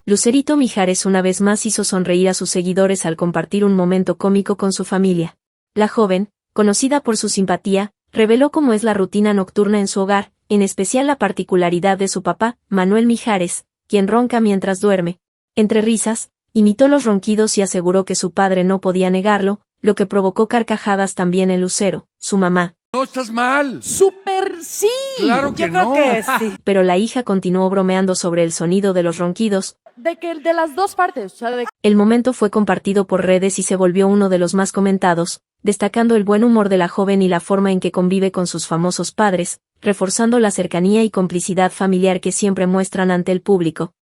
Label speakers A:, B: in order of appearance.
A: Lucerito Mijares una vez más hizo sonreír a sus seguidores al compartir un momento cómico con su familia. La joven, conocida por su simpatía, reveló cómo es la rutina nocturna en su hogar, en especial la particularidad de su papá, Manuel Mijares, quien ronca mientras duerme. Entre risas, imitó los ronquidos y aseguró que su padre no podía negarlo, lo que provocó carcajadas también en Lucero, su mamá.
B: No, estás mal.
C: ¡Súper sí!
B: Claro que
C: Yo creo
B: no.
C: que sí.
A: Pero la hija continuó bromeando sobre el sonido de los ronquidos.
C: De las dos partes, o sea,
A: El momento fue compartido por redes y se volvió uno de los más comentados, destacando el buen humor de la joven y la forma en que convive con sus famosos padres, reforzando la cercanía y complicidad familiar que siempre muestran ante el público.